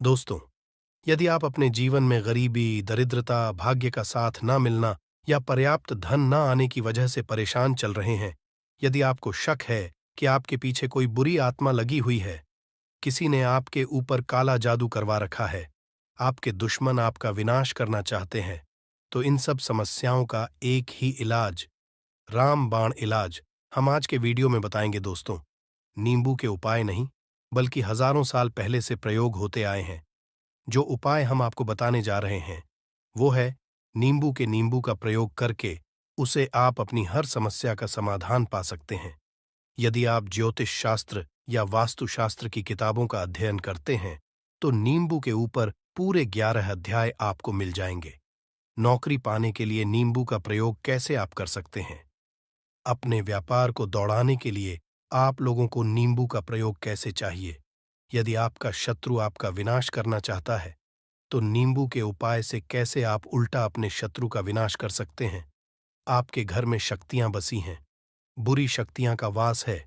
दोस्तों, यदि आप अपने जीवन में गरीबी, दरिद्रता, भाग्य का साथ ना मिलना या पर्याप्त धन ना आने की वजह से परेशान चल रहे हैं, यदि आपको शक है कि आपके पीछे कोई बुरी आत्मा लगी हुई है, किसी ने आपके ऊपर काला जादू करवा रखा है, आपके दुश्मन आपका विनाश करना चाहते हैं, तो इन सब समस्याओं का एक ही इलाज, रामबाण इलाज, हम आज के वीडियो में बताएंगे दोस्तों। नींबू के उपाय नहीं, बल्कि हजारों साल पहले से प्रयोग होते आए हैं। जो उपाय हम आपको बताने जा रहे हैं वो है नींबू का प्रयोग करके उसे आप अपनी हर समस्या का समाधान पा सकते हैं। यदि आप ज्योतिष शास्त्र या वास्तु शास्त्र की किताबों का अध्ययन करते हैं तो नींबू के ऊपर पूरे 11 अध्याय आपको मिल जाएंगे। नौकरी पाने के लिए नींबू का प्रयोग कैसे आप कर सकते हैं, अपने व्यापार को दौड़ाने के लिए आप लोगों को नींबू का प्रयोग कैसे चाहिए, यदि आपका शत्रु आपका विनाश करना चाहता है तो नींबू के उपाय से कैसे आप उल्टा अपने शत्रु का विनाश कर सकते हैं। आपके घर में शक्तियां बसी हैं, बुरी शक्तियां का वास है,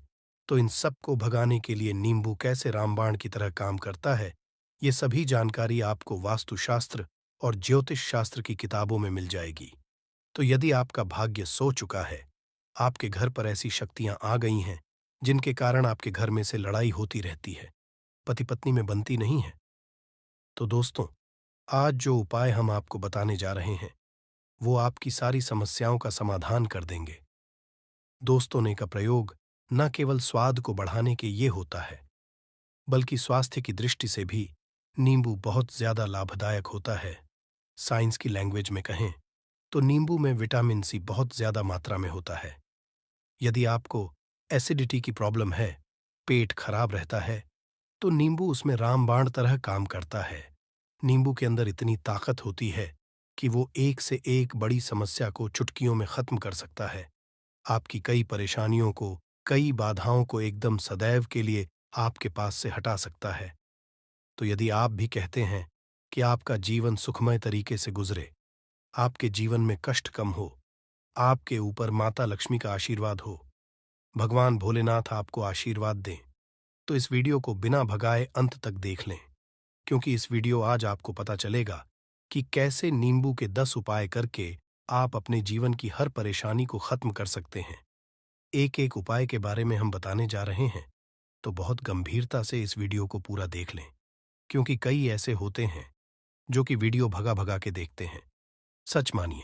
तो इन सब को भगाने के लिए नींबू कैसे रामबाण की तरह काम करता है, ये सभी जानकारी आपको वास्तुशास्त्र और ज्योतिष शास्त्र की किताबों में मिल जाएगी। तो यदि आपका भाग्य सो चुका है, आपके घर पर ऐसी शक्तियां आ गई हैं जिनके कारण आपके घर में से लड़ाई होती रहती है, पति पत्नी में बनती नहीं है, तो दोस्तों, आज जो उपाय हम आपको बताने जा रहे हैं वो आपकी सारी समस्याओं का समाधान कर देंगे। दोस्तों ने का प्रयोग न केवल स्वाद को बढ़ाने के ये होता है, बल्कि स्वास्थ्य की दृष्टि से भी नींबू बहुत ज्यादा लाभदायक होता है। साइंस की लैंग्वेज में कहें तो नींबू में विटामिन सी बहुत ज्यादा मात्रा में होता है। यदि आपको एसिडिटी की प्रॉब्लम है, पेट खराब रहता है, तो नींबू उसमें रामबाण तरह काम करता है। नींबू के अंदर इतनी ताकत होती है कि वो एक से एक बड़ी समस्या को चुटकियों में खत्म कर सकता है। आपकी कई परेशानियों को, कई बाधाओं को एकदम सदैव के लिए आपके पास से हटा सकता है। तो यदि आप भी कहते हैं कि आपका जीवन सुखमय तरीके से गुजरे, आपके जीवन में कष्ट कम हो, आपके ऊपर माता लक्ष्मी का आशीर्वाद हो, भगवान भोलेनाथ आपको आशीर्वाद दें, तो इस वीडियो को बिना भगाए अंत तक देख लें, क्योंकि इस वीडियो आज आपको पता चलेगा कि कैसे नींबू के 10 उपाय करके आप अपने जीवन की हर परेशानी को खत्म कर सकते हैं। एक एक उपाय के बारे में हम बताने जा रहे हैं, तो बहुत गंभीरता से इस वीडियो को पूरा देख लें, क्योंकि कई ऐसे होते हैं जो कि वीडियो भगा भगा के देखते हैं। सच मानिए,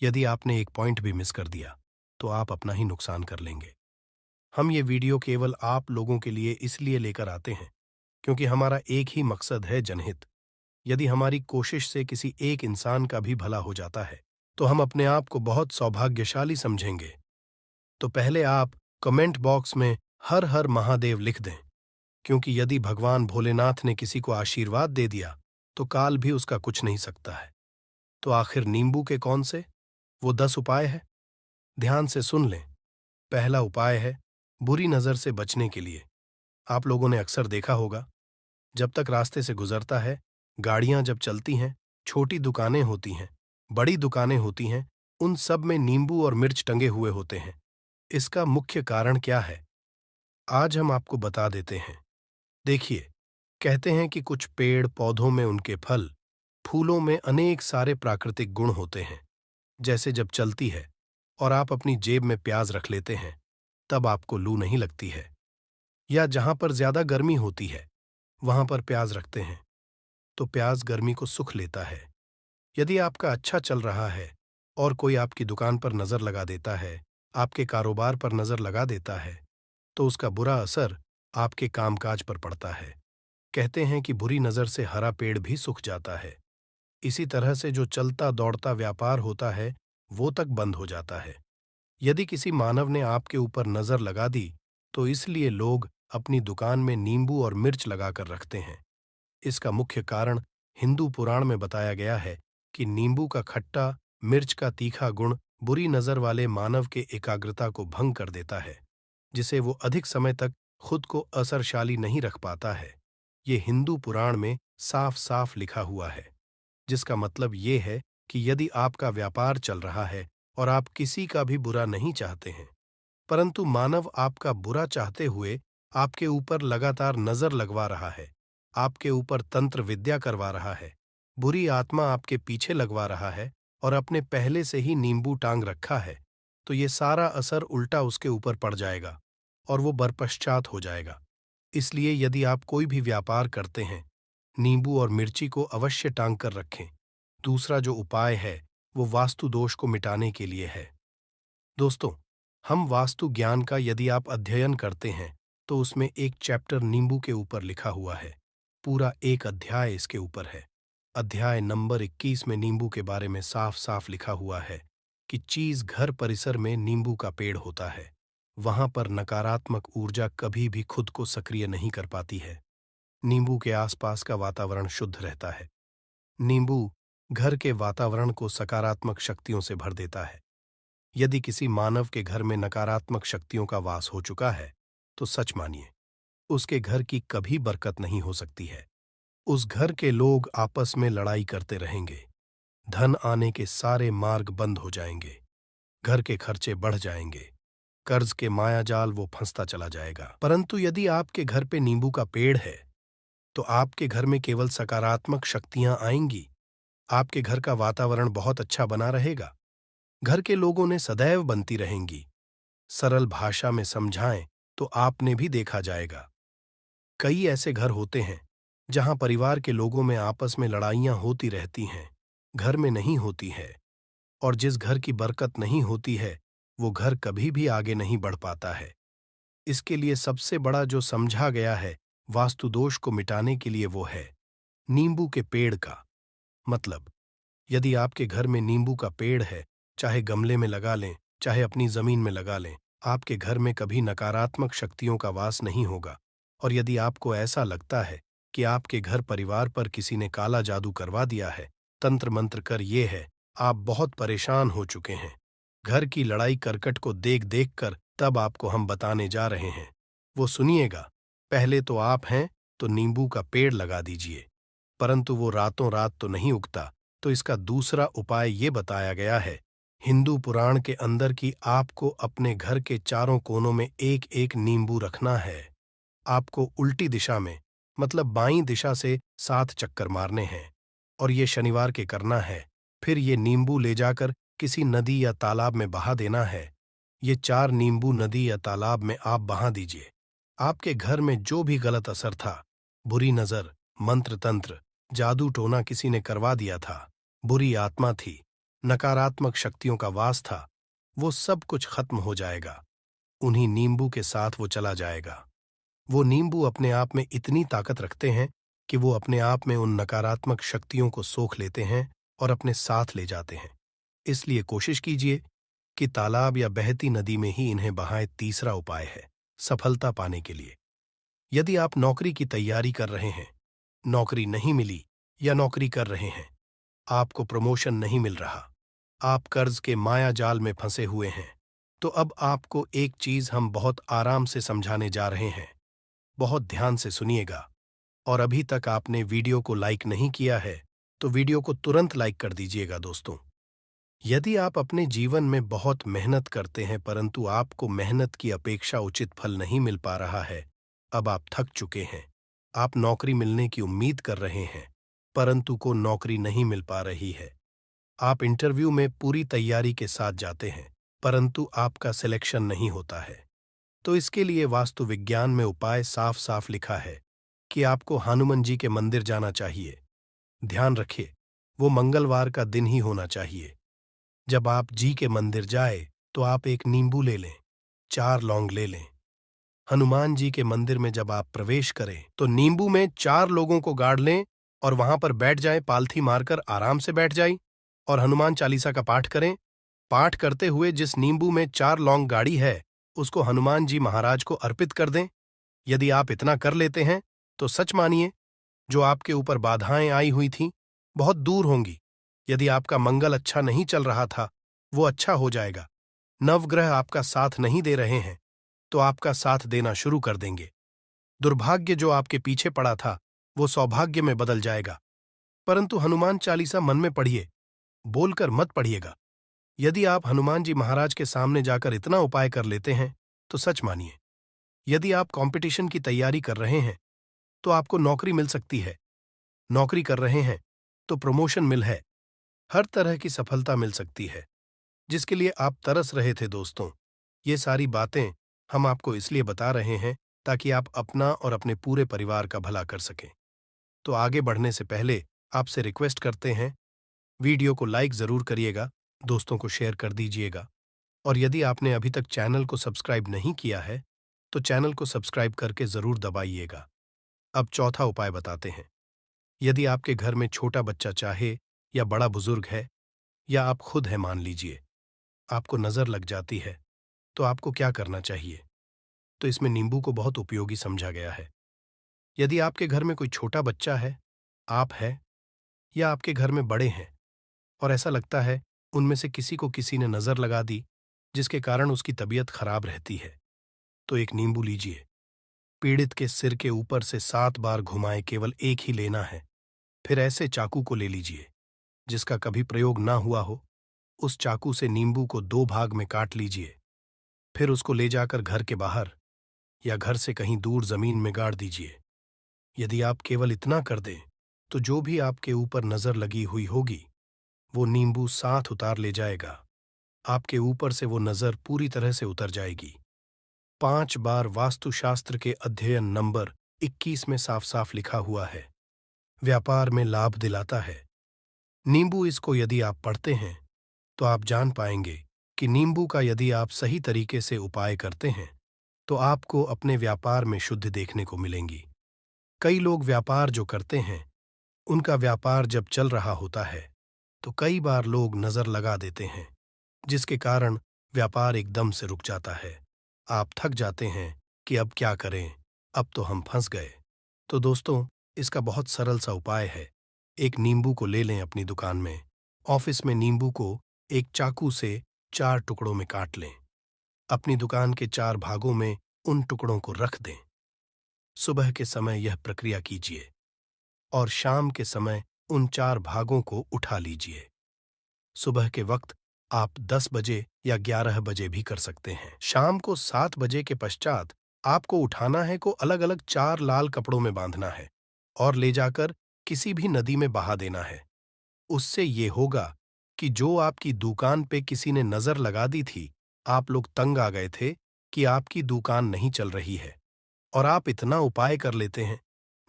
यदि आपने एक पॉइंट भी मिस कर दिया तो आप अपना ही नुकसान कर लेंगे। हम ये वीडियो केवल आप लोगों के लिए इसलिए लेकर आते हैं क्योंकि हमारा एक ही मकसद है, जनहित। यदि हमारी कोशिश से किसी एक इंसान का भी भला हो जाता है तो हम अपने आप को बहुत सौभाग्यशाली समझेंगे। तो पहले आप कमेंट बॉक्स में हर हर महादेव लिख दें, क्योंकि यदि भगवान भोलेनाथ ने किसी को आशीर्वाद दे दिया तो काल भी उसका कुछ नहीं सकता है। तो आखिर नींबू के कौन से वो 10 उपाय है, ध्यान से सुन लें। पहला उपाय है बुरी नजर से बचने के लिए। आप लोगों ने अक्सर देखा होगा, जब तक रास्ते से गुजरता है, गाड़ियां जब चलती हैं, छोटी दुकानें होती हैं, बड़ी दुकानें होती हैं, उन सब में नींबू और मिर्च टंगे हुए होते हैं। इसका मुख्य कारण क्या है, आज हम आपको बता देते हैं। देखिए, कहते हैं कि कुछ पेड़ पौधों में उनके फल, फूलों में अनेक सारे प्राकृतिक गुण होते हैं। जैसे जब चलती है और आप अपनी जेब में प्याज रख लेते हैं, तब आपको लू नहीं लगती है। या जहां पर ज्यादा गर्मी होती है वहां पर प्याज रखते हैं तो प्याज गर्मी को सुख लेता है। यदि आपका अच्छा चल रहा है और कोई आपकी दुकान पर नजर लगा देता है, आपके कारोबार पर नजर लगा देता है, तो उसका बुरा असर आपके कामकाज पर पड़ता है। कहते हैं कि बुरी नजर से हरा पेड़ भी सूख जाता है। इसी तरह से जो चलता दौड़ता व्यापार होता है वो तक बंद हो जाता है। यदि किसी मानव ने आपके ऊपर नजर लगा दी तो इसलिए लोग अपनी दुकान में नींबू और मिर्च लगाकर रखते हैं। इसका मुख्य कारण हिंदू पुराण में बताया गया है कि नींबू का खट्टा, मिर्च का तीखा गुण बुरी नजर वाले मानव के एकाग्रता को भंग कर देता है, जिसे वो अधिक समय तक खुद को असरशाली नहीं रख पाता है। ये हिंदू पुराण में साफ साफ लिखा हुआ है, जिसका मतलब ये है कि यदि आपका व्यापार चल रहा है और आप किसी का भी बुरा नहीं चाहते हैं, परंतु मानव आपका बुरा चाहते हुए आपके ऊपर लगातार नजर लगवा रहा है, आपके ऊपर तंत्र विद्या करवा रहा है, बुरी आत्मा आपके पीछे लगवा रहा है और अपने पहले से ही नींबू टांग रखा है, तो ये सारा असर उल्टा उसके ऊपर पड़ जाएगा और वो बरपश्चात हो जाएगा। इसलिए यदि आप कोई भी व्यापार करते हैं, नींबू और मिर्ची को अवश्य टांग कर रखें। दूसरा जो उपाय है वो वास्तु दोष को मिटाने के लिए है। दोस्तों, हम वास्तु ज्ञान का यदि आप अध्ययन करते हैं तो उसमें एक चैप्टर नींबू के ऊपर लिखा हुआ है। पूरा एक अध्याय इसके ऊपर है। अध्याय नंबर 21 में नींबू के बारे में साफ साफ लिखा हुआ है कि चीज घर परिसर में नींबू का पेड़ होता है, वहां पर नकारात्मक ऊर्जा कभी भी खुद को सक्रिय नहीं कर पाती है। नींबू के आसपास का वातावरण शुद्ध रहता है। नींबू घर के वातावरण को सकारात्मक शक्तियों से भर देता है। यदि किसी मानव के घर में नकारात्मक शक्तियों का वास हो चुका है तो सच मानिए, उसके घर की कभी बरकत नहीं हो सकती है। उस घर के लोग आपस में लड़ाई करते रहेंगे, धन आने के सारे मार्ग बंद हो जाएंगे, घर के खर्चे बढ़ जाएंगे, कर्ज के मायाजाल वो फंसता चला जाएगा। परंतु यदि आपके घर पे नींबू का पेड़ है तो आपके घर में केवल सकारात्मक शक्तियां आएंगी। आपके घर का वातावरण बहुत अच्छा बना रहेगा। घर के लोगों ने सदैव बनती रहेंगी। सरल भाषा में समझाएं तो आपने भी देखा जाएगा, कई ऐसे घर होते हैं जहां परिवार के लोगों में आपस में लड़ाइयां होती रहती हैं, घर में नहीं होती है। और जिस घर की बरकत नहीं होती है वो घर कभी भी आगे नहीं बढ़ पाता है। इसके लिए सबसे बड़ा जो समझा गया है वास्तु दोष को मिटाने के लिए वो है नींबू के पेड़ का मतलब। यदि आपके घर में नींबू का पेड़ है, चाहे गमले में लगा लें, चाहे अपनी जमीन में लगा लें, आपके घर में कभी नकारात्मक शक्तियों का वास नहीं होगा। और यदि आपको ऐसा लगता है कि आपके घर परिवार पर किसी ने काला जादू करवा दिया है, तंत्र मंत्र कर ये है, आप बहुत परेशान हो चुके हैं, घर की लड़ाई करकट को देख देख कर, तब आपको हम बताने जा रहे हैं। वो सुनिएगा। पहले तो आप हैं तो नींबू का पेड़ लगा दीजिए, परंतु वो रातों रात तो नहीं उगता। तो इसका दूसरा उपाय ये बताया गया है हिंदू पुराण के अंदर कि आपको अपने घर के चारों कोनों में एक एक नींबू रखना है। आपको उल्टी दिशा में मतलब बाईं दिशा से 7 चक्कर मारने हैं और ये शनिवार के करना है। फिर ये नींबू ले जाकर किसी नदी या तालाब में बहा देना है। ये 4 नींबू नदी या तालाब में आप बहा दीजिए। आपके घर में जो भी गलत असर था, बुरी नजर, मंत्र तंत्र, जादू टोना किसी ने करवा दिया था, बुरी आत्मा थी, नकारात्मक शक्तियों का वास था, वो सब कुछ खत्म हो जाएगा। उन्हीं नींबू के साथ वो चला जाएगा। वो नींबू अपने आप में इतनी ताकत रखते हैं कि वो अपने आप में उन नकारात्मक शक्तियों को सोख लेते हैं और अपने साथ ले जाते हैं। इसलिए कोशिश कीजिए कि तालाब या बहती नदी में ही इन्हें बहाएं। तीसरा उपाय है सफलता पाने के लिए। यदि आप नौकरी की तैयारी कर रहे हैं, नौकरी नहीं मिली या नौकरी कर रहे हैं, आपको प्रमोशन नहीं मिल रहा, आप कर्ज के माया जाल में फंसे हुए हैं, तो अब आपको एक चीज हम बहुत आराम से समझाने जा रहे हैं। बहुत ध्यान से सुनिएगा। और अभी तक आपने वीडियो को लाइक नहीं किया है तो वीडियो को तुरंत लाइक कर दीजिएगा। दोस्तों, यदि आप अपने जीवन में बहुत मेहनत करते हैं परंतु आपको मेहनत की अपेक्षा उचित फल नहीं मिल पा रहा है, अब आप थक चुके हैं, आप नौकरी मिलने की उम्मीद कर रहे हैं परंतु को नौकरी नहीं मिल पा रही है, आप इंटरव्यू में पूरी तैयारी के साथ जाते हैं परंतु आपका सिलेक्शन नहीं होता है, तो इसके लिए वास्तु विज्ञान में उपाय साफ साफ लिखा है कि आपको हनुमान जी के मंदिर जाना चाहिए। ध्यान रखिए, वो मंगलवार का दिन ही होना चाहिए। जब आप जी के मंदिर जाए तो आप एक नींबू ले लें, 4 लौंग ले लें। हनुमान जी के मंदिर में जब आप प्रवेश करें तो नींबू में 4 लोगों को गाड़ लें और वहां पर बैठ जाएं, पालथी मारकर आराम से बैठ जाएं और हनुमान चालीसा का पाठ करें। पाठ करते हुए जिस नींबू में 4 लौंग गाड़ी है उसको हनुमान जी महाराज को अर्पित कर दें। यदि आप इतना कर लेते हैं तो सच मानिए, जो आपके ऊपर बाधाएं आई हुई थीं बहुत दूर होंगी। यदि आपका मंगल अच्छा नहीं चल रहा था वो अच्छा हो जाएगा। नवग्रह आपका साथ नहीं दे रहे हैं तो आपका साथ देना शुरू कर देंगे। दुर्भाग्य जो आपके पीछे पड़ा था वो सौभाग्य में बदल जाएगा। परंतु हनुमान चालीसा मन में पढ़िए, बोलकर मत पढ़िएगा। यदि आप हनुमान जी महाराज के सामने जाकर इतना उपाय कर लेते हैं तो सच मानिए, यदि आप कंपटीशन की तैयारी कर रहे हैं तो आपको नौकरी मिल सकती है। नौकरी कर रहे हैं तो प्रमोशन मिल है। हर तरह की सफलता मिल सकती है जिसके लिए आप तरस रहे थे दोस्तों। ये सारी बातें हम आपको इसलिए बता रहे हैं ताकि आप अपना और अपने पूरे परिवार का भला कर सकें। तो आगे बढ़ने से पहले आपसे रिक्वेस्ट करते हैं, वीडियो को लाइक ज़रूर करिएगा, दोस्तों को शेयर कर दीजिएगा, और यदि आपने अभी तक चैनल को सब्सक्राइब नहीं किया है तो चैनल को सब्सक्राइब करके ज़रूर दबाइएगा। अब चौथा उपाय बताते हैं। यदि आपके घर में छोटा बच्चा चाहे या बड़ा बुजुर्ग है या आप खुद हैं, मान लीजिए आपको नज़र लग जाती है, तो आपको क्या करना चाहिए? तो इसमें नींबू को बहुत उपयोगी समझा गया है। यदि आपके घर में कोई छोटा बच्चा है, आप है, या आपके घर में बड़े हैं और ऐसा लगता है उनमें से किसी को किसी ने नज़र लगा दी जिसके कारण उसकी तबीयत खराब रहती है, तो एक नींबू लीजिए, पीड़ित के सिर के ऊपर से 7 बार घुमाए, केवल एक ही लेना है। फिर ऐसे चाकू को ले लीजिए जिसका कभी प्रयोग ना हुआ हो, उस चाकू से नींबू को 2 भाग में काट लीजिए। फिर उसको ले जाकर घर के बाहर या घर से कहीं दूर जमीन में गाड़ दीजिए। यदि आप केवल इतना कर दें तो जो भी आपके ऊपर नजर लगी हुई होगी वो नींबू साथ उतार ले जाएगा। आपके ऊपर से वो नजर पूरी तरह से उतर जाएगी। 5 बार वास्तुशास्त्र के अध्ययन नंबर 21 में साफ साफ लिखा हुआ है, व्यापार में लाभ दिलाता है। नींबू इसको यदि आप पढ़ते हैं तो आप जान पाएंगे कि नींबू का यदि आप सही तरीके से उपाय करते हैं तो आपको अपने व्यापार में शुद्ध देखने को मिलेंगी। कई लोग व्यापार जो करते हैं उनका व्यापार जब चल रहा होता है तो कई बार लोग नजर लगा देते हैं जिसके कारण व्यापार एकदम से रुक जाता है। आप थक जाते हैं कि अब क्या करें, अब तो हम फंस गए। तो दोस्तों, इसका बहुत सरल सा उपाय है। एक नींबू को ले लें अपनी दुकान में, ऑफिस में नींबू को एक चाकू से 4 टुकड़ों में काट लें, अपनी दुकान के 4 भागों में उन टुकड़ों को रख दें। सुबह के समय यह प्रक्रिया कीजिए और शाम के समय उन 4 भागों को उठा लीजिए। सुबह के वक्त आप 10 बजे या 11 बजे भी कर सकते हैं। शाम को 7 बजे के पश्चात आपको उठाना है को अलग अलग 4 लाल कपड़ों में बांधना है और ले जाकर किसी भी नदी में बहा देना है। उससे ये होगा कि जो आपकी दुकान पे किसी ने नजर लगा दी थी, आप लोग तंग आ गए थे कि आपकी दुकान नहीं चल रही है, और आप इतना उपाय कर लेते हैं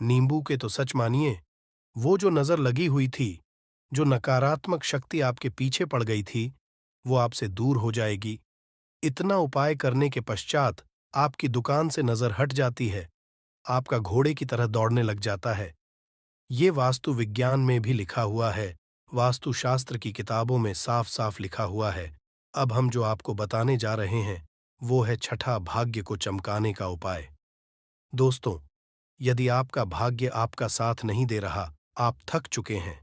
नींबू के, तो सच मानिए वो जो नजर लगी हुई थी, जो नकारात्मक शक्ति आपके पीछे पड़ गई थी, वो आपसे दूर हो जाएगी। इतना उपाय करने के पश्चात आपकी दुकान से नजर हट जाती है, आपका घोड़े की तरह दौड़ने लग जाता है। ये वास्तु विज्ञान में भी लिखा हुआ है, वास्तुशास्त्र की किताबों में साफ साफ लिखा हुआ है। अब हम जो आपको बताने जा रहे हैं वो है छठा भाग्य को चमकाने का उपाय। दोस्तों, यदि आपका भाग्य आपका साथ नहीं दे रहा, आप थक चुके हैं,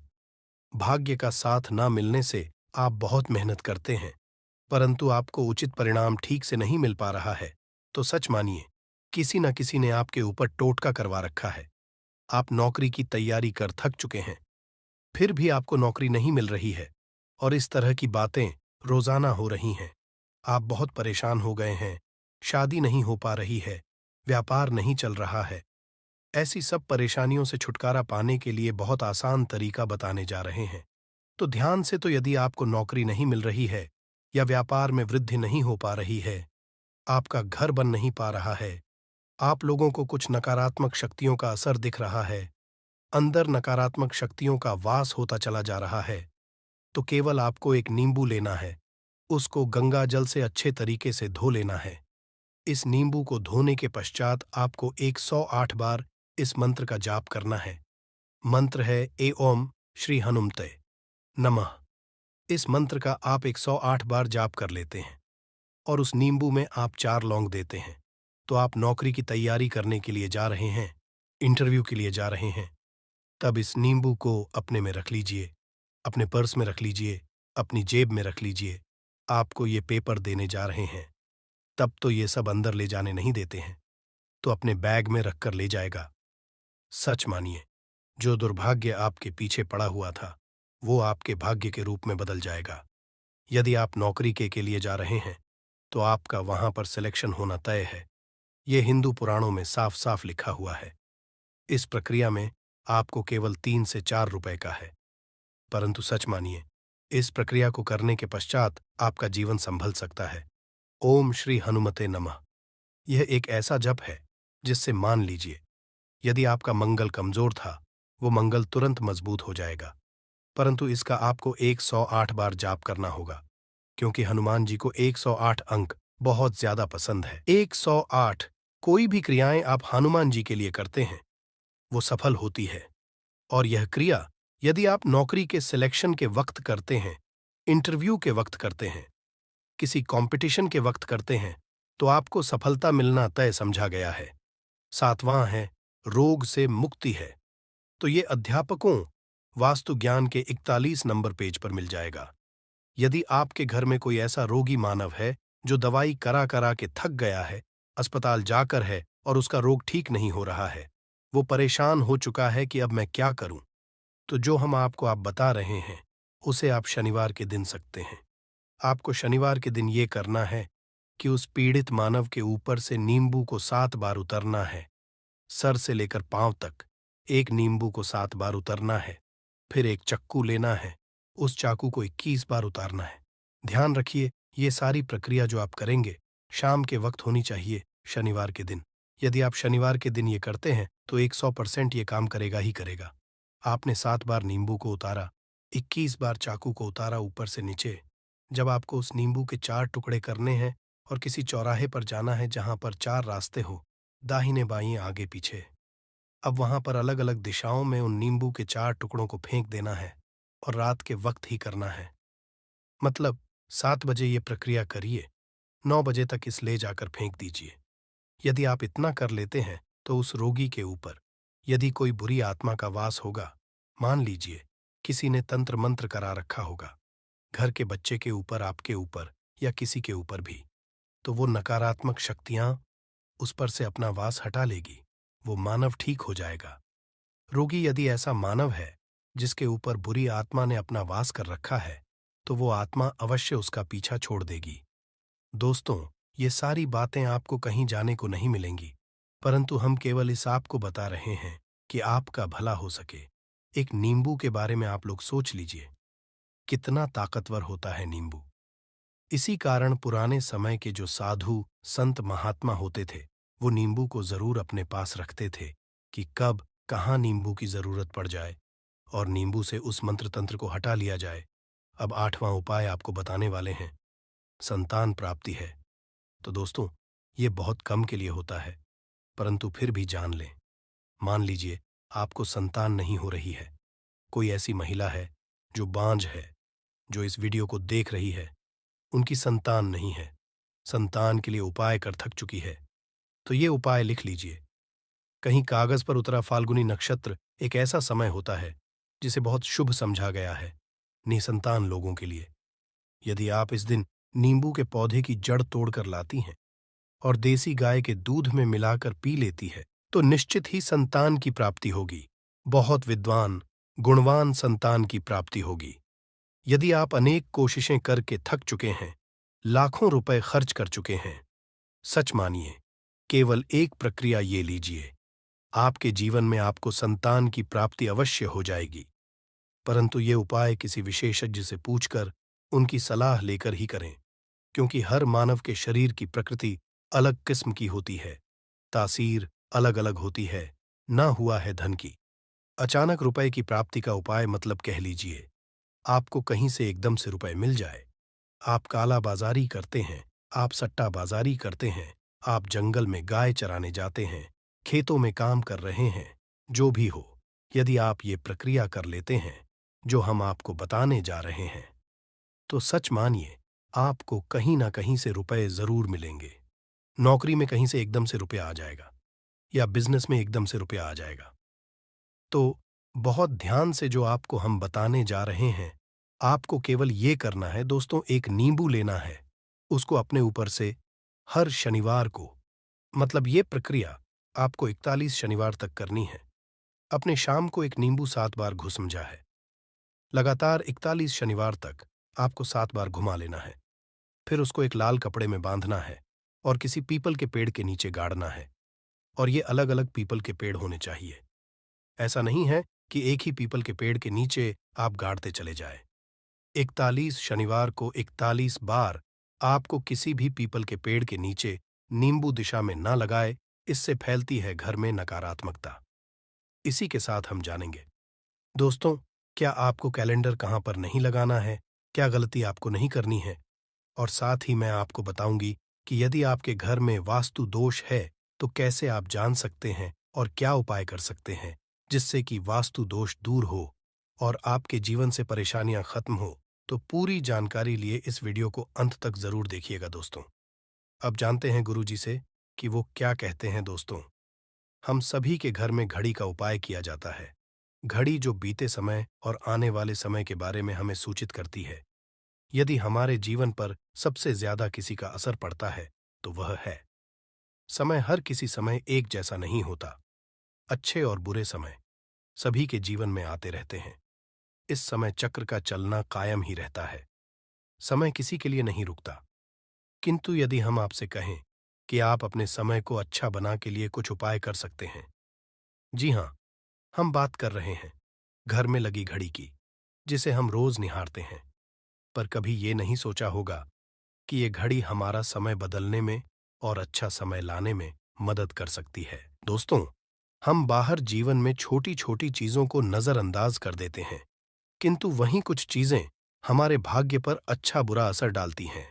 भाग्य का साथ ना मिलने से आप बहुत मेहनत करते हैं परंतु आपको उचित परिणाम ठीक से नहीं मिल पा रहा है, तो सच मानिए किसी न किसी ने आपके ऊपर टोटका करवा रखा है। आप नौकरी की तैयारी कर थक चुके हैं, फिर भी आपको नौकरी नहीं मिल रही है और इस तरह की बातें रोजाना हो रही हैं। आप बहुत परेशान हो गए हैं, शादी नहीं हो पा रही है, व्यापार नहीं चल रहा है। ऐसी सब परेशानियों से छुटकारा पाने के लिए बहुत आसान तरीका बताने जा रहे हैं। तो ध्यान से, तो यदि आपको नौकरी नहीं मिल रही है या व्यापार में वृद्धि नहीं हो पा रही है, आपका घर बन नहीं पा रहा है, आप लोगों को कुछ नकारात्मक शक्तियों का असर दिख रहा है, अंदर नकारात्मक शक्तियों का वास होता चला जा रहा है, तो केवल आपको एक नींबू लेना है, उसको गंगा जल से अच्छे तरीके से धो लेना है। इस नींबू को धोने के पश्चात आपको 108 बार इस मंत्र का जाप करना है। मंत्र है ए ओम श्री हनुमते नमः। इस मंत्र का आप 108 बार जाप कर लेते हैं और उस नींबू में आप 4 लौंग देते हैं, तो आप नौकरी की तैयारी करने के लिए जा रहे हैं, इंटरव्यू के लिए जा रहे हैं, तब इस नींबू को अपने में रख लीजिए, अपने पर्स में रख लीजिए, अपनी जेब में रख लीजिए। आपको ये पेपर देने जा रहे हैं, तब तो ये सब अंदर ले जाने नहीं देते हैं, तो अपने बैग में रखकर ले जाएगा। सच मानिए, जो दुर्भाग्य आपके पीछे पड़ा हुआ था वो आपके भाग्य के रूप में बदल जाएगा। यदि आप नौकरी के लिए जा रहे हैं तो आपका वहां पर सिलेक्शन होना तय है। ये हिंदू पुराणों में साफ साफ लिखा हुआ है। इस प्रक्रिया में आपको केवल 3 से 4 रुपए का है, परंतु सच मानिए, इस प्रक्रिया को करने के पश्चात आपका जीवन संभल सकता है। ओम श्री हनुमते नमः। यह एक ऐसा जप है जिससे मान लीजिए, यदि आपका मंगल कमजोर था, वो मंगल तुरंत मजबूत हो जाएगा। परंतु इसका आपको 108 बार जाप करना होगा, क्योंकि हनुमान जी को 108 अंक बहुत ज्यादा पसंद है। 108 कोई भी क्रियाएं आप हनुमान जी के लिए करते हैं, वो सफल होती है। और यह क्रिया यदि आप नौकरी के सिलेक्शन के वक्त करते हैं, इंटरव्यू के वक्त करते हैं, किसी कंपटीशन के वक्त करते हैं, तो आपको सफलता मिलना तय समझा गया है। सातवां है, रोग से मुक्ति है। तो ये अध्यापकों वास्तु ज्ञान के 41 नंबर पेज पर मिल जाएगा। यदि आपके घर में कोई ऐसा रोगी मानव है जो दवाई करा करा के थक गया है, अस्पताल जाकर है और उसका रोग ठीक नहीं हो रहा है, वो परेशान हो चुका है कि अब मैं क्या करूं, तो जो हम आपको बता रहे हैं, उसे आप शनिवार के दिन सकते हैं। आपको शनिवार के दिन ये करना है कि उस पीड़ित मानव के ऊपर से नींबू को 7 बार उतरना है, सर से लेकर पांव तक। एक नींबू को 7 बार उतरना है, फिर एक चक्कू लेना है, उस चाकू को 21 बार उतारना है। ध्यान रखिए, ये सारी प्रक्रिया जो आप करेंगे शाम के वक्त होनी चाहिए, शनिवार के दिन। यदि आप शनिवार के दिन ये करते हैं तो 100% ये काम करेगा ही करेगा। आपने 7 बार नींबू को उतारा, 21 बार चाकू को उतारा ऊपर से नीचे। जब आपको उस नींबू के 4 टुकड़े करने हैं और किसी चौराहे पर जाना है जहां पर 4 रास्ते हो, दाहिने बाएं आगे पीछे, अब वहां पर अलग अलग दिशाओं में उन नींबू के 4 टुकड़ों को फेंक देना है और रात के वक्त ही करना है। मतलब 7 बजे ये प्रक्रिया करिए, 9 बजे तक इस ले जाकर फेंक दीजिए। यदि आप इतना कर लेते हैं तो उस रोगी के ऊपर यदि कोई बुरी आत्मा का वास होगा, मान लीजिए किसी ने तंत्र मंत्र करा रखा होगा, घर के बच्चे के ऊपर, आपके ऊपर या किसी के ऊपर भी, तो वो नकारात्मक शक्तियां उस पर से अपना वास हटा लेगी, वो मानव ठीक हो जाएगा। रोगी यदि ऐसा मानव है जिसके ऊपर बुरी आत्मा ने अपना वास कर रखा है, तो वो आत्मा अवश्य उसका पीछा छोड़ देगी। दोस्तों, ये सारी बातें आपको कहीं जाने को नहीं मिलेंगी, परंतु हम केवल इस आपको बता रहे हैं कि आपका भला हो सके। एक नींबू के बारे में आप लोग सोच लीजिए, कितना ताकतवर होता है नींबू। इसी कारण पुराने समय के जो साधु संत महात्मा होते थे, वो नींबू को जरूर अपने पास रखते थे कि कब कहाँ नींबू की जरूरत पड़ जाए और नींबू से उस मंत्र तंत्र को हटा लिया जाए। अब 8वां उपाय आपको बताने वाले हैं, संतान प्राप्ति है। तो दोस्तों, ये बहुत कम के लिए होता है, परंतु फिर भी जान लें। मान लीजिए आपको संतान नहीं हो रही है, कोई ऐसी महिला है जो बांझ है, जो इस वीडियो को देख रही है, उनकी संतान नहीं है, संतान के लिए उपाय कर थक चुकी है, तो ये उपाय लिख लीजिए। कहीं कागज पर उतरा फाल्गुनी नक्षत्र एक ऐसा समय होता है जिसे बहुत शुभ समझा गया है निसंतान लोगों के लिए। यदि आप इस दिन नींबू के पौधे की जड़ तोड़कर लाती हैं और देसी गाय के दूध में मिलाकर पी लेती है, तो निश्चित ही संतान की प्राप्ति होगी, बहुत विद्वान गुणवान संतान की प्राप्ति होगी। यदि आप अनेक कोशिशें करके थक चुके हैं, लाखों रुपए खर्च कर चुके हैं, सच मानिए, केवल एक प्रक्रिया ये लीजिए, आपके जीवन में आपको संतान की प्राप्ति अवश्य हो जाएगी। परंतु ये उपाय किसी विशेषज्ञ से पूछकर, उनकी सलाह लेकर ही करें, क्योंकि हर मानव के शरीर की प्रकृति अलग किस्म की होती है, तासीर अलग अलग होती है, ना हुआ है धन की। अचानक रुपए की प्राप्ति का उपाय मतलब कह लीजिए, आपको कहीं से एकदम से रुपए मिल जाए। आप काला बाजारी करते हैं, आप सट्टा बाजारी करते हैं, आप जंगल में गाय चराने जाते हैं, खेतों में काम कर रहे हैं, जो भी हो, यदि आप ये प्रक्रिया कर लेते हैं जो हम आपको बताने जा रहे हैं, तो सच मानिए आपको कहीं ना कहीं से रुपए जरूर मिलेंगे। नौकरी में कहीं से एकदम से रुपया आ जाएगा या बिजनेस में एकदम से रुपया आ जाएगा। तो बहुत ध्यान से जो आपको हम बताने जा रहे हैं, आपको केवल ये करना है दोस्तों, एक नींबू लेना है, उसको अपने ऊपर से हर शनिवार को, मतलब ये प्रक्रिया आपको 41 शनिवार तक करनी है। अपने शाम को एक नींबू 7 बार घुसमजा है, लगातार 41 शनिवार तक आपको 7 बार घुमा लेना है। फिर उसको एक लाल कपड़े में बांधना है और किसी पीपल के पेड़ के नीचे गाड़ना है, और ये अलग अलग पीपल के पेड़ होने चाहिए। ऐसा नहीं है कि एक ही पीपल के पेड़ के नीचे आप गाड़ते चले जाएं। 41 शनिवार को 41 बार आपको किसी भी पीपल के पेड़ के नीचे नींबू दिशा में ना लगाए, इससे फैलती है घर में नकारात्मकता। इसी के साथ हम जानेंगे दोस्तों, क्या आपको कैलेंडर कहाँ पर नहीं लगाना है, क्या गलती आपको नहीं करनी है, और साथ ही मैं आपको बताऊंगी कि यदि आपके घर में वास्तु दोष है तो कैसे आप जान सकते हैं और क्या उपाय कर सकते हैं जिससे कि वास्तु दोष दूर हो और आपके जीवन से परेशानियां खत्म हो। तो पूरी जानकारी लिए इस वीडियो को अंत तक जरूर देखिएगा दोस्तों। अब जानते हैं गुरुजी से कि वो क्या कहते हैं दोस्तों। हम सभी के घर में घड़ी का उपाय किया जाता है। घड़ी जो बीते समय और आने वाले समय के बारे में हमें सूचित करती है। यदि हमारे जीवन पर सबसे ज्यादा किसी का असर पड़ता है तो वह है समय। हर किसी समय एक जैसा नहीं होता। अच्छे और बुरे समय सभी के जीवन में आते रहते हैं। इस समय चक्र का चलना कायम ही रहता है। समय किसी के लिए नहीं रुकता। किंतु यदि हम आपसे कहें कि आप अपने समय को अच्छा बना के लिए कुछ उपाय कर सकते हैं। जी हाँ, हम बात कर रहे हैं घर में लगी घड़ी की, जिसे हम रोज निहारते हैं। पर कभी ये नहीं सोचा होगा कि ये घड़ी हमारा समय बदलने में और अच्छा समय लाने में मदद कर सकती है। दोस्तों, हम बाहर जीवन में छोटी छोटी चीजों को नजरअंदाज कर देते हैं, किंतु वहीं कुछ चीजें हमारे भाग्य पर अच्छा बुरा असर डालती हैं।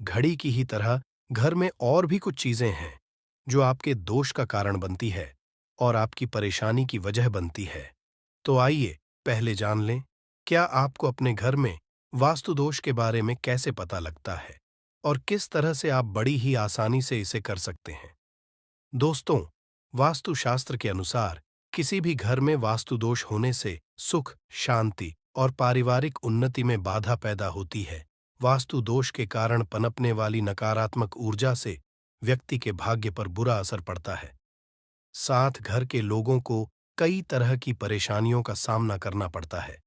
घड़ी की ही तरह घर में और भी कुछ चीजें हैं जो आपके दोष का कारण बनती है और आपकी परेशानी की वजह बनती है। तो आइए पहले जान लें, क्या आपको अपने घर में वास्तु दोष के बारे में कैसे पता लगता है और किस तरह से आप बड़ी ही आसानी से इसे कर सकते हैं। दोस्तों, वास्तुशास्त्र के अनुसार किसी भी घर में वास्तु दोष होने से सुख, शांति और पारिवारिक उन्नति में बाधा पैदा होती है। वास्तु दोष के कारण पनपने वाली नकारात्मक ऊर्जा से व्यक्ति के भाग्य पर बुरा असर पड़ता है। साथ घर के लोगों को कई तरह की परेशानियों का सामना करना पड़ता है।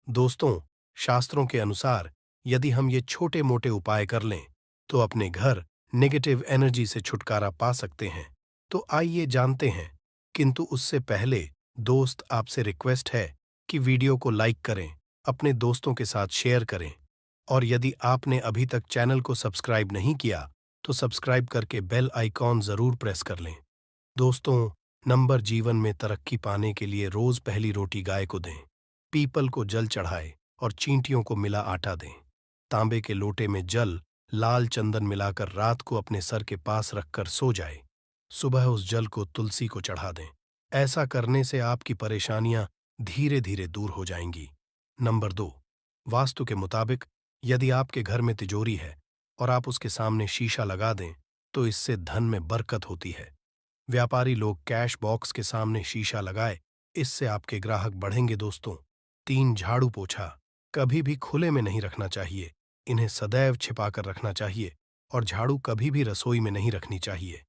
दोस्तों, शास्त्रों के अनुसार यदि हम ये छोटे मोटे उपाय कर लें तो अपने घर नेगेटिव एनर्जी से छुटकारा पा सकते हैं। तो आइए जानते हैं, किंतु उससे पहले दोस्त आपसे रिक्वेस्ट है कि वीडियो को लाइक करें, अपने दोस्तों के साथ शेयर करें, और यदि आपने अभी तक चैनल को सब्सक्राइब नहीं किया तो सब्सक्राइब करके बेल आइकॉन जरूर प्रेस कर लें। दोस्तों, नंबर जीवन में तरक्की पाने के लिए रोज पहली रोटी गाय को दें, पीपल को जल चढ़ाए और चींटियों को मिला आटा दें। तांबे के लोटे में जल लाल चंदन मिलाकर रात को अपने सर के पास रखकर सो जाए। सुबह उस जल को तुलसी को चढ़ा दें। ऐसा करने से आपकी परेशानियां धीरे धीरे दूर हो जाएंगी। नंबर 2, वास्तु के मुताबिक यदि आपके घर में तिजोरी है और आप उसके सामने शीशा लगा दें तो इससे धन में बरकत होती है। व्यापारी लोग कैश बॉक्स के सामने शीशा लगाए, इससे आपके ग्राहक बढ़ेंगे। दोस्तों, 3 झाड़ू पोछा कभी भी खुले में नहीं रखना चाहिए। इन्हें सदैव छिपाकर रखना चाहिए और झाड़ू कभी भी रसोई में नहीं रखनी चाहिए।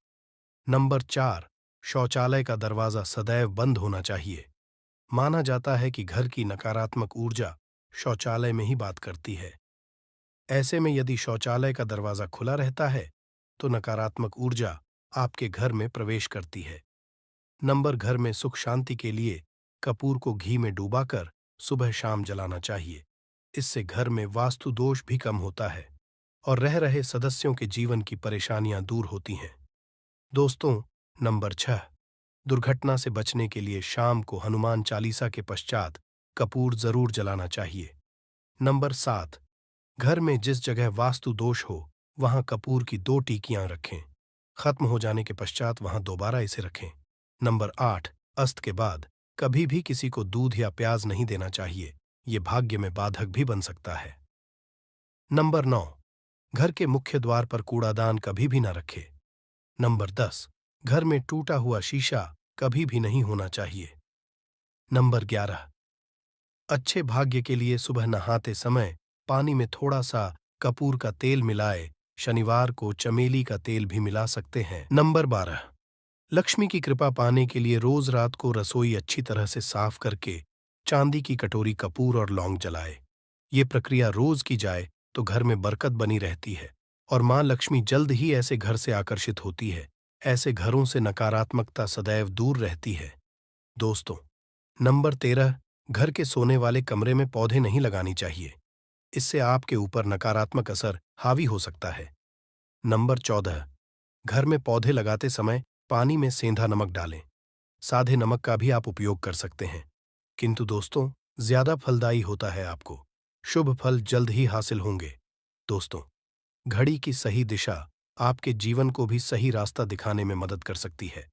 नंबर 4, शौचालय का दरवाजा सदैव बंद होना चाहिए। माना जाता है कि घर की नकारात्मक ऊर्जा शौचालय में ही बात करती है। ऐसे में यदि शौचालय का दरवाजा खुला रहता है तो नकारात्मक ऊर्जा आपके घर में प्रवेश करती है। नंबर घर में सुख शांति के लिए कपूर को घी में डूबाकर सुबह शाम जलाना चाहिए। इससे घर में वास्तु दोष भी कम होता है और रह रहे सदस्यों के जीवन की परेशानियां दूर होती हैं। दोस्तों, नंबर 6, दुर्घटना से बचने के लिए शाम को हनुमान चालीसा के पश्चात कपूर जरूर जलाना चाहिए। नंबर 7, घर में जिस जगह वास्तु दोष हो वहां कपूर की 2 टीकियां रखें। खत्म हो जाने के पश्चात वहां दोबारा इसे रखें। नंबर 8, अस्त के बाद कभी भी किसी को दूध या प्याज नहीं देना चाहिए। ये भाग्य में बाधक भी बन सकता है। नंबर 9, घर के मुख्य द्वार पर कूड़ादान कभी भी न रखे। नंबर 10, घर में टूटा हुआ शीशा कभी भी नहीं होना चाहिए। नंबर 11, अच्छे भाग्य के लिए सुबह नहाते समय पानी में थोड़ा सा कपूर का तेल मिलाए। शनिवार को चमेली का तेल भी मिला सकते हैं। नंबर 12, लक्ष्मी की कृपा पाने के लिए रोज रात को रसोई अच्छी तरह से साफ करके चांदी की कटोरी कपूर और लौंग जलाए। ये प्रक्रिया रोज की जाए तो घर में बरकत बनी रहती है और मां लक्ष्मी जल्द ही ऐसे घर से आकर्षित होती है। ऐसे घरों से नकारात्मकता सदैव दूर रहती है। दोस्तों, नंबर 13, घर के सोने वाले कमरे में पौधे नहीं लगानी चाहिए। इससे आपके ऊपर नकारात्मक असर हावी हो सकता है। नंबर 14, घर में पौधे लगाते समय पानी में सेंधा नमक डालें। सादे नमक का भी आप उपयोग कर सकते हैं, किंतु दोस्तों, ज्यादा फलदायी होता है आपको। शुभ फल जल्द ही हासिल होंगे। दोस्तों, घड़ी की सही दिशा आपके जीवन को भी सही रास्ता दिखाने में मदद कर सकती है।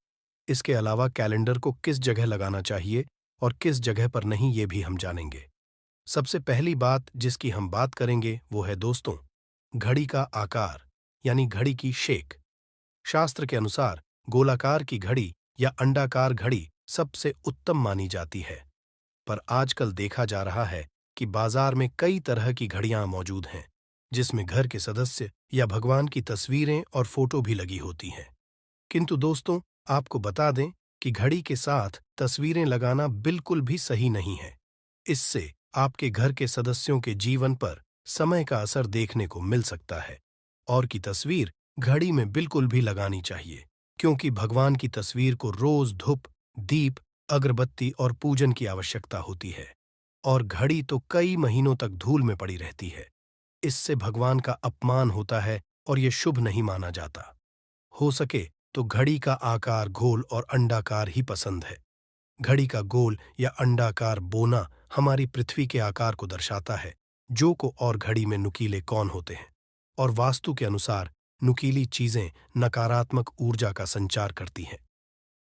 इसके अलावा कैलेंडर को किस जगह लगाना चाहिए और किस जगह पर नहीं, ये भी हम जानेंगे। सबसे पहली बात जिसकी हम बात करेंगे वो है दोस्तों, घड़ी का आकार, यानी घड़ी की शेक। शास्त्र के अनुसार गोलाकार की घड़ी या अंडाकार घड़ी सबसे उत्तम मानी जाती है। पर आजकल देखा जा रहा है कि बाजार में कई तरह की घड़ियां मौजूद हैं, जिसमें घर के सदस्य या भगवान की तस्वीरें और फोटो भी लगी होती हैं। किंतु दोस्तों, आपको बता दें कि घड़ी के साथ तस्वीरें लगाना बिल्कुल भी सही नहीं है। इससे आपके घर के सदस्यों के जीवन पर समय का असर देखने को मिल सकता है। और की तस्वीर घड़ी में बिल्कुल भी लगानी चाहिए, क्योंकि भगवान की तस्वीर को रोज धूप, दीप, अगरबत्ती और पूजन की आवश्यकता होती है, और घड़ी तो कई महीनों तक धूल में पड़ी रहती है। इससे भगवान का अपमान होता है और ये शुभ नहीं माना जाता। हो सके तो घड़ी का आकार गोल और अंडाकार ही पसंद है। घड़ी का गोल या अंडाकार बोना हमारी पृथ्वी के आकार को दर्शाता है, जो को और घड़ी में नुकीले कौन होते हैं, और वास्तु के अनुसार नुकीली चीजें नकारात्मक ऊर्जा का संचार करती हैं।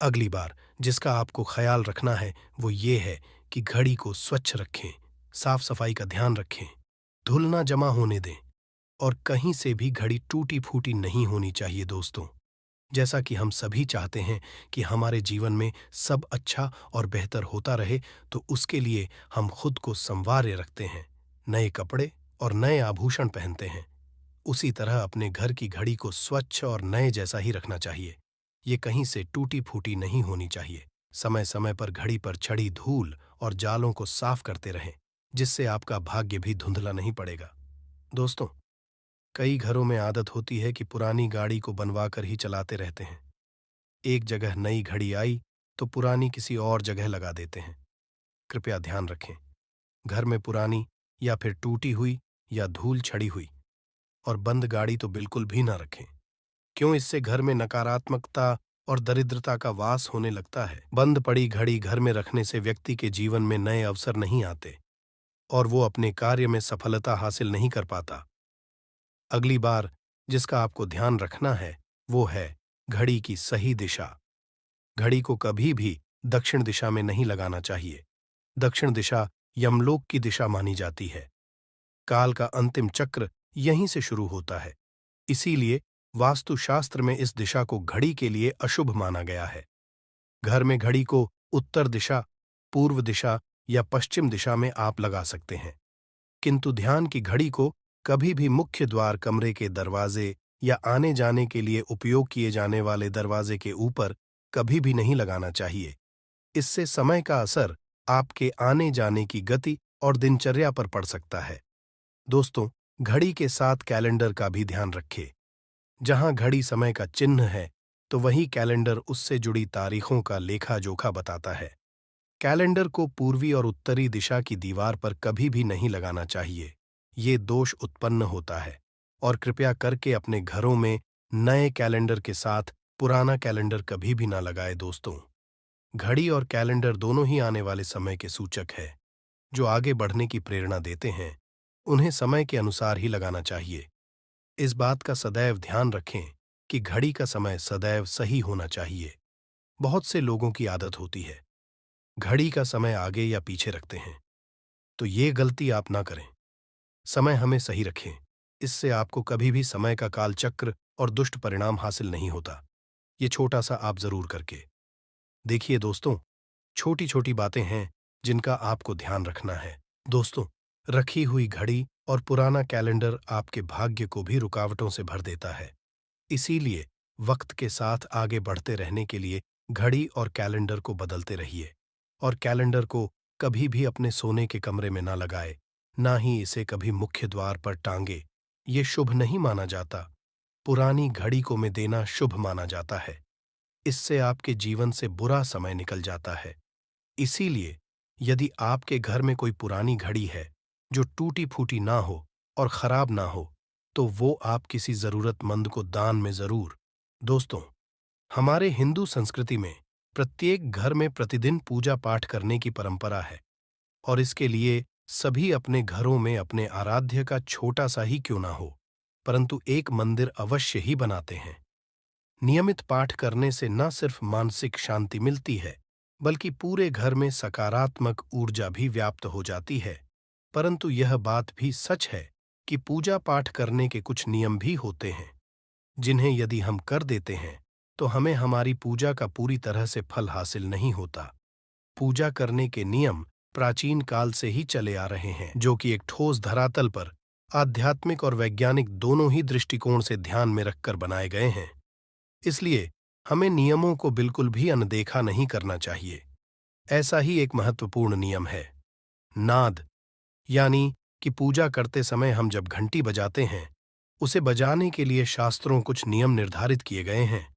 अगली बार जिसका आपको ख्याल रखना है वो ये है कि घड़ी को स्वच्छ रखें, साफ सफाई का ध्यान रखें, धूल ना जमा होने दें, और कहीं से भी घड़ी टूटी फूटी नहीं होनी चाहिए दोस्तों। जैसा कि हम सभी चाहते हैं कि हमारे जीवन में सब अच्छा और बेहतर होता रहे, तो उसके लिए हम खुद को संवारे रखते हैं, नए कपड़े और नए आभूषण पहनते हैं। उसी तरह अपने घर की घड़ी को स्वच्छ और नए जैसा ही रखना चाहिए। ये कहीं से टूटी फूटी नहीं होनी चाहिए। समय समय पर घड़ी पर चढ़ी धूल और जालों को साफ करते रहें, जिससे आपका भाग्य भी धुंधला नहीं पड़ेगा। दोस्तों, कई घरों में आदत होती है कि पुरानी गाड़ी को बनवा कर ही चलाते रहते हैं। एक जगह नई घड़ी आई तो पुरानी किसी और जगह लगा देते हैं। कृपया ध्यान रखें, घर में पुरानी या फिर टूटी हुई या धूल छड़ी हुई और बंद गाड़ी तो बिल्कुल भी ना रखें। क्यों? इससे घर में नकारात्मकता और दरिद्रता का वास होने लगता है। बंद पड़ी घड़ी घर में रखने से व्यक्ति के जीवन में नए अवसर नहीं आते और वो अपने कार्य में सफलता हासिल नहीं कर पाता। अगली बार जिसका आपको ध्यान रखना है वो है घड़ी की सही दिशा। घड़ी को कभी भी दक्षिण दिशा में नहीं लगाना चाहिए। दक्षिण दिशा यमलोक की दिशा मानी जाती है। काल का अंतिम चक्र यहीं से शुरू होता है। इसीलिए वास्तुशास्त्र में इस दिशा को घड़ी के लिए अशुभ माना गया है। घर में घड़ी को उत्तर दिशा, पूर्व दिशा या पश्चिम दिशा में आप लगा सकते हैं, किंतु ध्यान की घड़ी को कभी भी मुख्य द्वार, कमरे के दरवाजे या आने जाने के लिए उपयोग किए जाने वाले दरवाजे के ऊपर कभी भी नहीं लगाना चाहिए। इससे समय का असर आपके आने जाने की गति और दिनचर्या पर पड़ सकता है। दोस्तों, घड़ी के साथ कैलेंडर का भी ध्यान रखें। जहां घड़ी समय का चिन्ह है, तो वहीं कैलेंडर उससे जुड़ी तारीखों का लेखा जोखा बताता है। कैलेंडर को पूर्वी और उत्तरी दिशा की दीवार पर कभी भी नहीं लगाना चाहिए। ये दोष उत्पन्न होता है, और कृपया करके अपने घरों में नए कैलेंडर के साथ पुराना कैलेंडर कभी भी ना लगाए। दोस्तों, घड़ी और कैलेंडर दोनों ही आने वाले समय के सूचक है, जो आगे बढ़ने की प्रेरणा देते हैं। उन्हें समय के अनुसार ही लगाना चाहिए। इस बात का सदैव ध्यान रखें कि घड़ी का समय सदैव सही होना चाहिए। बहुत से लोगों की आदत होती है घड़ी का समय आगे या पीछे रखते हैं, तो ये गलती आप ना करें। समय हमें सही रखें। इससे आपको कभी भी समय का कालचक्र और दुष्ट परिणाम हासिल नहीं होता। ये छोटा सा आप जरूर करके देखिए। दोस्तों, छोटी छोटी बातें हैं जिनका आपको ध्यान रखना है। दोस्तों, रखी हुई घड़ी और पुराना कैलेंडर आपके भाग्य को भी रुकावटों से भर देता है। इसीलिए वक्त के साथ आगे बढ़ते रहने के लिए घड़ी और कैलेंडर को बदलते रहिए, और कैलेंडर को कभी भी अपने सोने के कमरे में ना लगाए, ना ही इसे कभी मुख्य द्वार पर टांगे। ये शुभ नहीं माना जाता। पुरानी घड़ी को में देना शुभ माना जाता है। इससे आपके जीवन से बुरा समय निकल जाता है इसीलिए यदि आपके घर में कोई पुरानी घड़ी है जो टूटी फूटी ना हो और खराब ना हो, तो वो आप किसी जरूरतमंद को दान में जरूर। दोस्तों, हमारे हिंदू संस्कृति में प्रत्येक घर में प्रतिदिन पूजा पाठ करने की परंपरा है, और इसके लिए सभी अपने घरों में अपने आराध्य का छोटा सा ही क्यों ना हो, परंतु एक मंदिर अवश्य ही बनाते हैं। नियमित पाठ करने से न सिर्फ मानसिक शांति मिलती है, बल्कि पूरे घर में सकारात्मक ऊर्जा भी व्याप्त हो जाती है। परंतु यह बात भी सच है कि पूजा पाठ करने के कुछ नियम भी होते हैं, जिन्हें यदि हम कर देते हैं तो हमें हमारी पूजा का पूरी तरह से फल हासिल नहीं होता। पूजा करने के नियम प्राचीन काल से ही चले आ रहे हैं, जो कि एक ठोस धरातल पर आध्यात्मिक और वैज्ञानिक दोनों ही दृष्टिकोण से ध्यान में रखकर बनाए गए हैं। इसलिए हमें नियमों को बिल्कुल भी अनदेखा नहीं करना चाहिए। ऐसा ही एक महत्वपूर्ण नियम है नाद, यानी कि पूजा करते समय हम जब घंटी बजाते हैं, उसे बजाने के लिए शास्त्रों कुछ नियम निर्धारित किए गए हैं।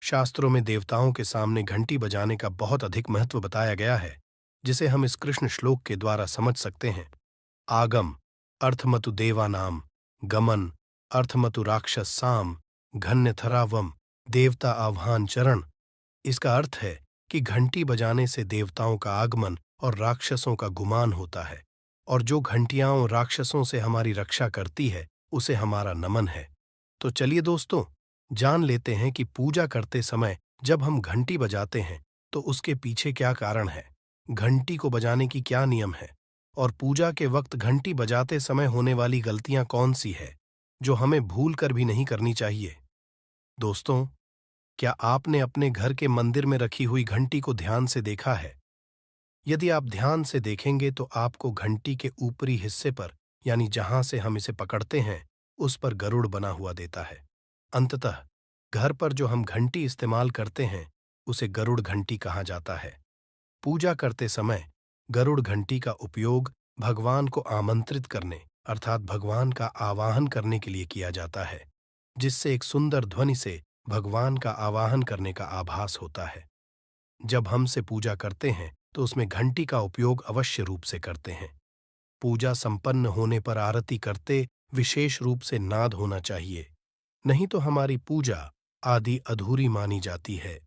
शास्त्रों में देवताओं के सामने घंटी बजाने का बहुत अधिक महत्व बताया गया है, जिसे हम इस कृष्ण श्लोक के द्वारा समझ सकते हैं। आगम अर्थमतु देवानाम, गमन अर्थमतु राक्षस साम, घन्यथरावम देवता आह्वान चरण। इसका अर्थ है कि घंटी बजाने से देवताओं का आगमन और राक्षसों का गुमान होता है, और जो घंटियां राक्षसों से हमारी रक्षा करती है उसे हमारा नमन है। तो चलिए दोस्तों, जान लेते हैं कि पूजा करते समय जब हम घंटी बजाते हैं तो उसके पीछे क्या कारण है, घंटी को बजाने की क्या नियम है, और पूजा के वक्त घंटी बजाते समय होने वाली गलतियां कौन सी है जो हमें भूल कर भी नहीं करनी चाहिए। दोस्तों, क्या आपने अपने घर के मंदिर में रखी हुई घंटी को ध्यान से देखा है? यदि आप ध्यान से देखेंगे तो आपको घंटी के ऊपरी हिस्से पर, यानी जहां से हम इसे पकड़ते हैं, उस पर गरुड़ बना हुआ देता है। अंततः घर पर जो हम घंटी इस्तेमाल करते हैं उसे गरुड़ घंटी कहा जाता है। पूजा करते समय गरुड़ घंटी का उपयोग भगवान को आमंत्रित करने, अर्थात भगवान का आवाहन करने के लिए किया जाता है, जिससे एक सुंदर ध्वनि से भगवान का आवाहन करने का आभास होता है। जब हमसे पूजा करते हैं तो उसमें घंटी का उपयोग अवश्य रूप से करते हैं। पूजा संपन्न होने पर आरती करते विशेष रूप से नाद होना चाहिए, नहीं तो हमारी पूजा आदि अधूरी मानी जाती है।